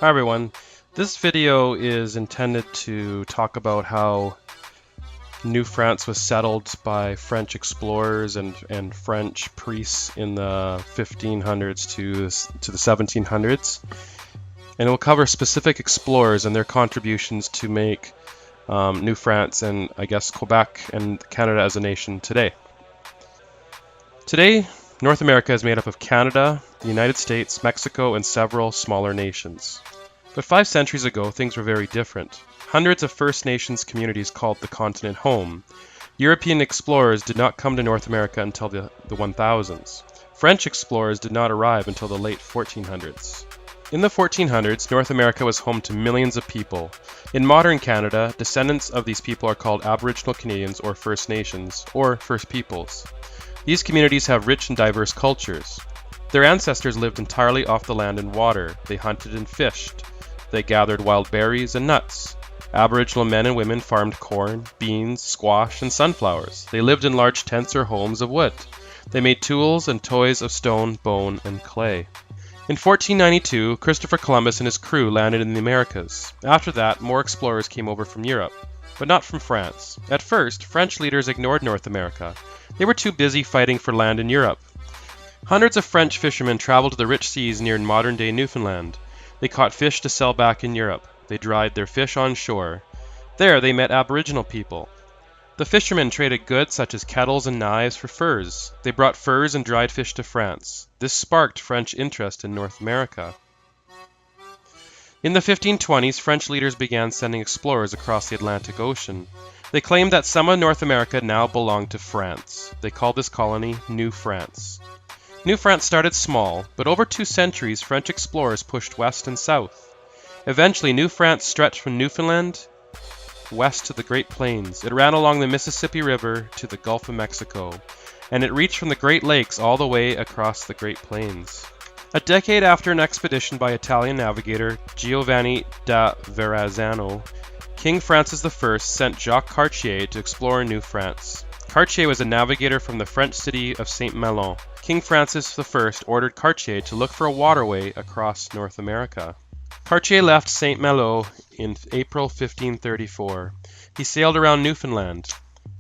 Hi everyone. This video is intended to talk about how New France was settled by French explorers and French priests in the 1500s to the 1700s. And it will cover specific explorers and their contributions to make New France and I guess Quebec and Canada as a nation today. Today, North America is made up of Canada, the United States, Mexico, and several smaller nations. But 5 centuries ago, things were very different. Hundreds of First Nations communities called the continent home. European explorers did not come to North America until the 1000s. French explorers did not arrive until the late 1400s. In the 1400s, North America was home to millions of people. In modern Canada, descendants of these people are called Aboriginal Canadians or First Nations, or First Peoples. These communities have rich and diverse cultures. Their ancestors lived entirely off the land and water. They hunted and fished. They gathered wild berries and nuts. Aboriginal men and women farmed corn, beans, squash, and sunflowers. They lived in large tents or homes of wood. They made tools and toys of stone, bone, and clay. In 1492, Christopher Columbus and his crew landed in the Americas. After that, more explorers came over from Europe, but not from France. At first, French leaders ignored North America. They were too busy fighting for land in Europe. Hundreds of French fishermen traveled to the rich seas near modern-day Newfoundland. They caught fish to sell back in Europe. They dried their fish on shore. There they met Aboriginal people. The fishermen traded goods such as kettles and knives for furs. They brought furs and dried fish to France. This sparked French interest in North America. In the 1520s, French leaders began sending explorers across the Atlantic Ocean. They claimed that some of North America now belonged to France. They called this colony New France. New France started small, but over 2 centuries, French explorers pushed west and south. Eventually, New France stretched from Newfoundland west to the Great Plains. It ran along the Mississippi River to the Gulf of Mexico, and it reached from the Great Lakes all the way across the Great Plains. A decade after an expedition by Italian navigator Giovanni da Verrazzano, King Francis I sent Jacques Cartier to explore New France. Cartier was a navigator from the French city of St Malo. King Francis I ordered Cartier to look for a waterway across North America. Cartier left St Malo in April 1534. He sailed around Newfoundland.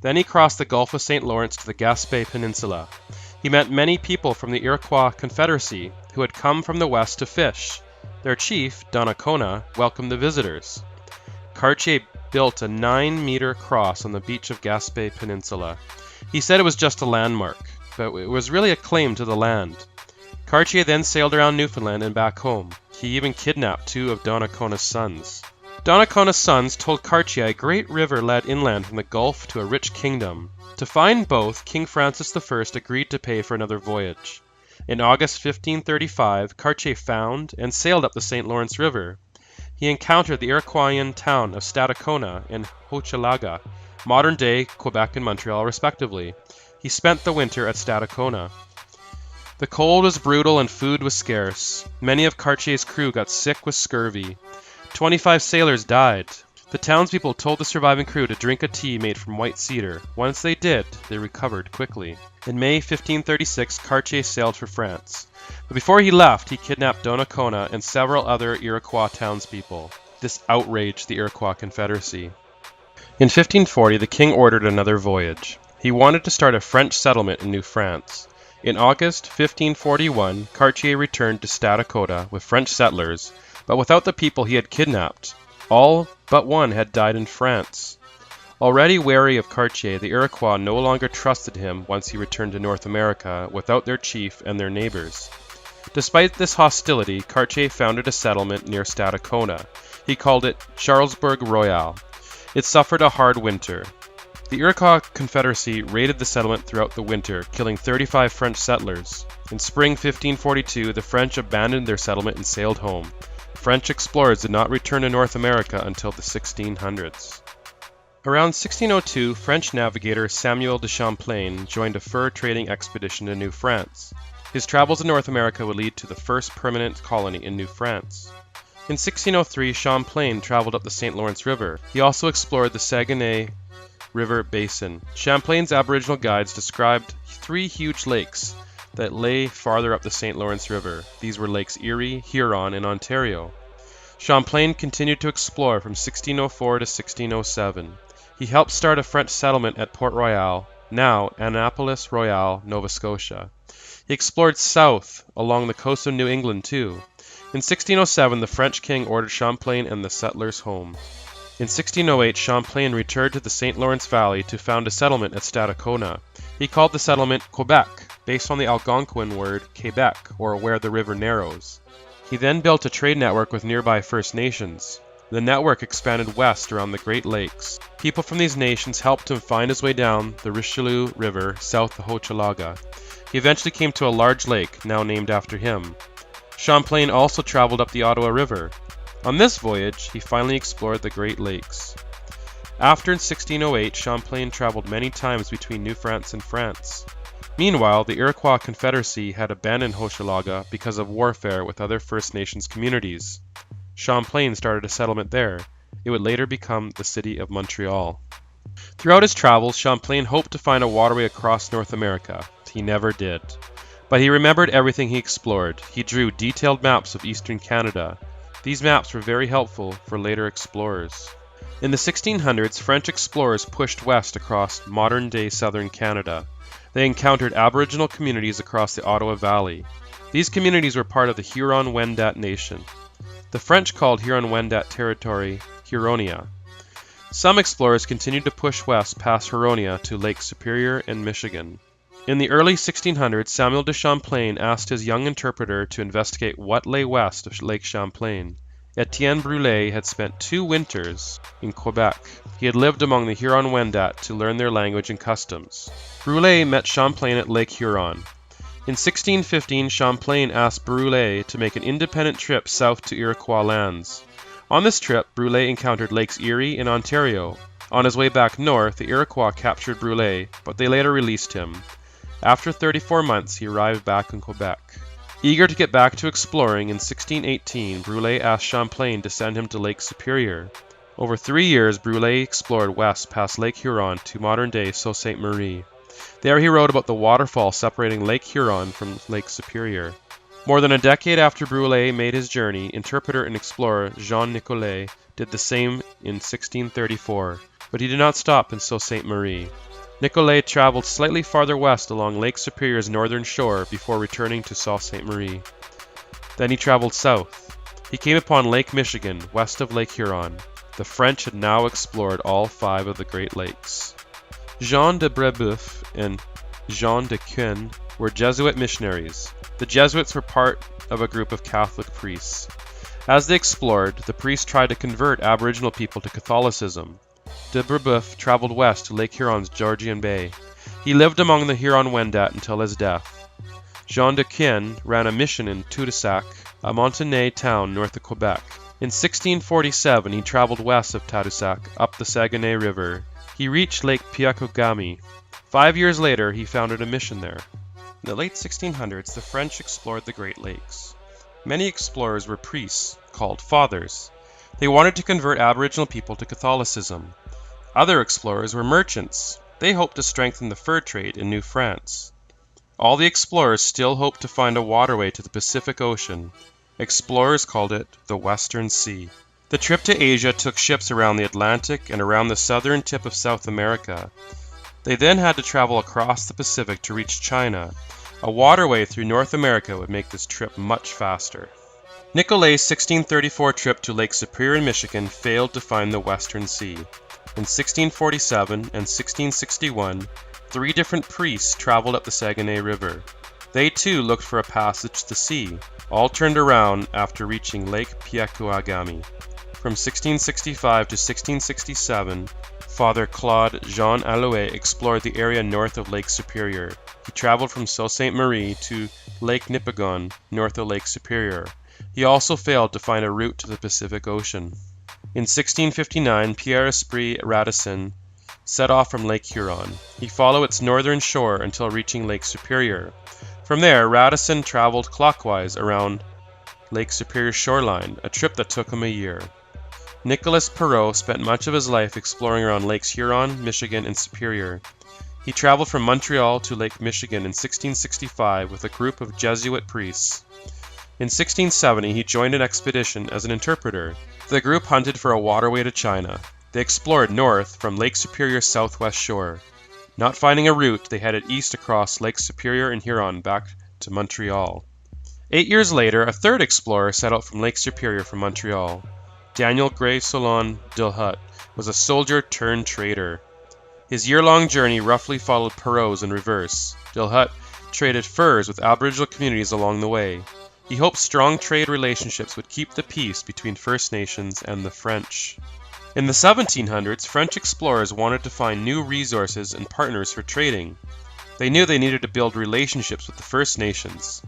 Then he crossed the Gulf of St. Lawrence to the Gaspé Peninsula. He met many people from the Iroquois Confederacy who had come from the west to fish. Their chief, Donnacona, welcomed the visitors. Cartier built a 9-meter cross on the beach of Gaspé Peninsula. He said it was just a landmark, but it was really a claim to the land. Cartier then sailed around Newfoundland and back home. He even kidnapped 2 of Donnacona's sons. Donnacona's sons told Cartier a great river led inland from the Gulf to a rich kingdom. To find both, King Francis I agreed to pay for another voyage. In August 1535, Cartier found and sailed up the St. Lawrence River. He encountered the Iroquoian town of Stadacona and Hochelaga, modern-day Quebec and Montreal respectively. He spent the winter at Stadacona. The cold was brutal and food was scarce. Many of Cartier's crew got sick with scurvy. 25 sailors died. The townspeople told the surviving crew to drink a tea made from white cedar. Once they did, they recovered quickly. In May 1536, Cartier sailed for France. But before he left, he kidnapped Donnacona and several other Iroquois townspeople. This outraged the Iroquois Confederacy. In 1540, the king ordered another voyage. He wanted to start a French settlement in New France. In August 1541, Cartier returned to Stadacona with French settlers, but without the people he had kidnapped. All but one had died in France. Already wary of Cartier, the Iroquois no longer trusted him once he returned to North America without their chief and their neighbors. Despite this hostility, Cartier founded a settlement near Stadacona. He called it Charlesburg Royale. It suffered a hard winter. The Iroquois Confederacy raided the settlement throughout the winter, killing 35 French settlers. In spring 1542, the French abandoned their settlement and sailed home. French explorers did not return to North America until the 1600s. Around 1602, French navigator Samuel de Champlain joined a fur trading expedition to New France. His travels in North America would lead to the first permanent colony in New France. In 1603, Champlain traveled up the St. Lawrence River. He also explored the Saguenay River basin. Champlain's Aboriginal guides described 3 huge lakes that lay farther up the St. Lawrence River. These were Lakes Erie, Huron, and Ontario. Champlain continued to explore from 1604 to 1607. He helped start a French settlement at Port Royal, now Annapolis Royal, Nova Scotia. He explored south along the coast of New England too. In 1607, the French king ordered Champlain and the settlers home. In 1608, Champlain returned to the St. Lawrence Valley to found a settlement at Stadacona. He called the settlement Quebec, based on the Algonquin word Quebec, or where the river narrows. He then built a trade network with nearby First Nations. The network expanded west around the Great Lakes. People from these nations helped him find his way down the Richelieu River south of Hochelaga. He eventually came to a large lake, now named after him. Champlain also traveled up the Ottawa River. On this voyage, he finally explored the Great Lakes. After in 1608, Champlain traveled many times between New France and France. Meanwhile, the Iroquois Confederacy had abandoned Hochelaga because of warfare with other First Nations communities. Champlain started a settlement there. It would later become the city of Montreal. Throughout his travels, Champlain hoped to find a waterway across North America. He never did. But he remembered everything he explored. He drew detailed maps of eastern Canada. These maps were very helpful for later explorers. In the 1600s, French explorers pushed west across modern-day southern Canada. They encountered Aboriginal communities across the Ottawa Valley. These communities were part of the Huron-Wendat nation. The French called Huron-Wendat territory Huronia. Some explorers continued to push west past Huronia to Lake Superior and Michigan. In the early 1600s, Samuel de Champlain asked his young interpreter to investigate what lay west of Lake Champlain. Etienne Brulé had spent 2 winters in Quebec. He had lived among the Huron-Wendat to learn their language and customs. Brulé met Champlain at Lake Huron. In 1615, Champlain asked Brulé to make an independent trip south to Iroquois lands. On this trip, Brulé encountered Lakes Erie and Ontario. On his way back north, the Iroquois captured Brulé, but they later released him. After 34 months, he arrived back in Quebec. Eager to get back to exploring, in 1618, Brulé asked Champlain to send him to Lake Superior. Over 3 years, Brulé explored west past Lake Huron to modern-day Sault Ste. Marie. There he wrote about the waterfall separating Lake Huron from Lake Superior. More than a decade after Brulé made his journey, interpreter and explorer Jean Nicolet did the same in 1634, but he did not stop in Sault Ste. Marie. Nicolet traveled slightly farther west along Lake Superior's northern shore before returning to Sault Ste. Marie. Then he traveled south. He came upon Lake Michigan, west of Lake Huron. The French had now explored all 5 of the Great Lakes. Jean de Brebeuf and Jean de Quin were Jesuit missionaries. The Jesuits were part of a group of Catholic priests. As they explored, the priests tried to convert Aboriginal people to Catholicism. De Brebeuf traveled west to Lake Huron's Georgian Bay. He lived among the Huron-Wendat until his death. Jean de Quin ran a mission in Tadoussac, a Montaignais town north of Quebec. In 1647, he traveled west of Tadoussac, up the Saguenay River. He reached Lake Piakogami. 5 years later, he founded a mission there. In the late 1600s, the French explored the Great Lakes. Many explorers were priests, called fathers. They wanted to convert Aboriginal people to Catholicism. Other explorers were merchants. They hoped to strengthen the fur trade in New France. All the explorers still hoped to find a waterway to the Pacific Ocean. Explorers called it the Western Sea. The trip to Asia took ships around the Atlantic and around the southern tip of South America. They then had to travel across the Pacific to reach China. A waterway through North America would make this trip much faster. Nicolet's 1634 trip to Lake Superior in Michigan failed to find the Western Sea. In 1647 and 1661, 3 different priests traveled up the Saguenay River. They too looked for a passage to the sea. All turned around after reaching Lake Piakogami. From 1665 to 1667, Father Claude Jean Allouet explored the area north of Lake Superior. He traveled from Sault Ste. Marie to Lake Nipigon, north of Lake Superior. He also failed to find a route to the Pacific Ocean. In 1659, Pierre Esprit Radisson set off from Lake Huron. He followed its northern shore until reaching Lake Superior. From there, Radisson traveled clockwise around Lake Superior's shoreline, a trip that took him a year. Nicolas Burrows spent much of his life exploring around Lakes Huron, Michigan, and Superior. He traveled from Montreal to Lake Michigan in 1665 with a group of Jesuit priests. In 1670, he joined an expedition as an interpreter. The group hunted for a waterway to China. They explored north from Lake Superior's southwest shore. Not finding a route, they headed east across Lake Superior and Huron back to Montreal. 8 years later, a third explorer set out from Lake Superior from Montreal. Daniel Grey-Solon Dilhut was a soldier turned trader. His year-long journey roughly followed Perrault's in reverse. Dilhut traded furs with Aboriginal communities along the way. He hoped strong trade relationships would keep the peace between First Nations and the French. In the 1700s, French explorers wanted to find new resources and partners for trading. They knew they needed to build relationships with the First Nations.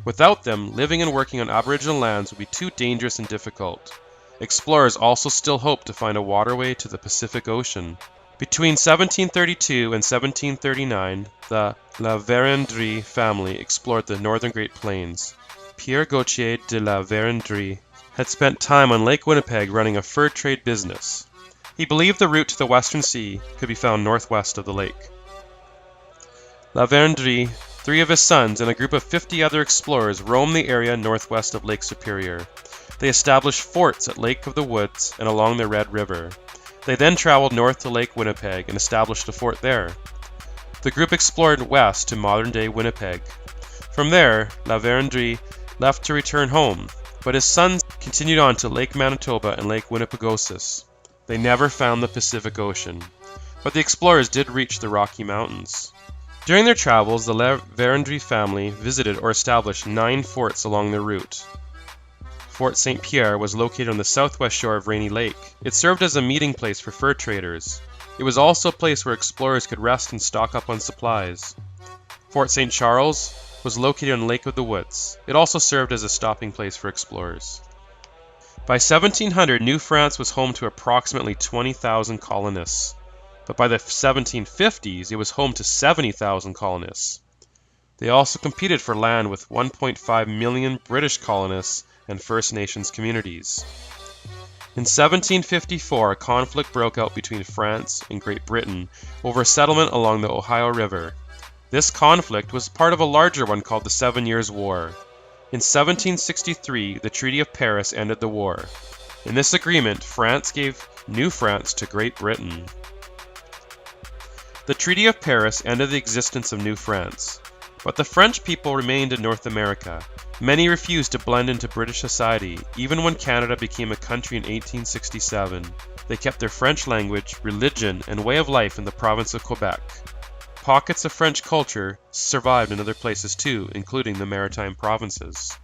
Without them, living and working on Aboriginal lands would be too dangerous and difficult. Explorers also still hoped to find a waterway to the Pacific Ocean. Between 1732 and 1739, the La Vérendrye family explored the northern Great Plains. Pierre Gauthier de La Vérendrye had spent time on Lake Winnipeg running a fur trade business. He believed the route to the Western Sea could be found northwest of the lake. La Vérendrye, 3 of his sons, and a group of 50 other explorers roamed the area northwest of Lake Superior. They established forts at Lake of the Woods and along the Red River. They then traveled north to Lake Winnipeg and established a fort there. The group explored west to modern-day Winnipeg. From there, La Vérendrye left to return home, but his sons continued on to Lake Manitoba and Lake Winnipegosis. They never found the Pacific Ocean, but the explorers did reach the Rocky Mountains. During their travels, the La Vérendrye family visited or established 9 forts along their route. Fort St Pierre was located on the southwest shore of Rainy Lake. It served as a meeting place for fur traders. It was also a place where explorers could rest and stock up on supplies. Fort St Charles was located on Lake of the Woods. It also served as a stopping place for explorers. By 1700, New France was home to approximately 20,000 colonists, but by the 1750s, it was home to 70,000 colonists. They also competed for land with 1.5 million British colonists and First Nations communities. In 1754, a conflict broke out between France and Great Britain over a settlement along the Ohio River. This conflict was part of a larger one called the 7 Years' War. In 1763, the Treaty of Paris ended the war. In this agreement, France gave New France to Great Britain. The Treaty of Paris ended the existence of New France, but the French people remained in North America. Many refused to blend into British society, even when Canada became a country in 1867. They kept their French language, religion, and way of life in the province of Quebec. Pockets of French culture survived in other places too, including the Maritime provinces.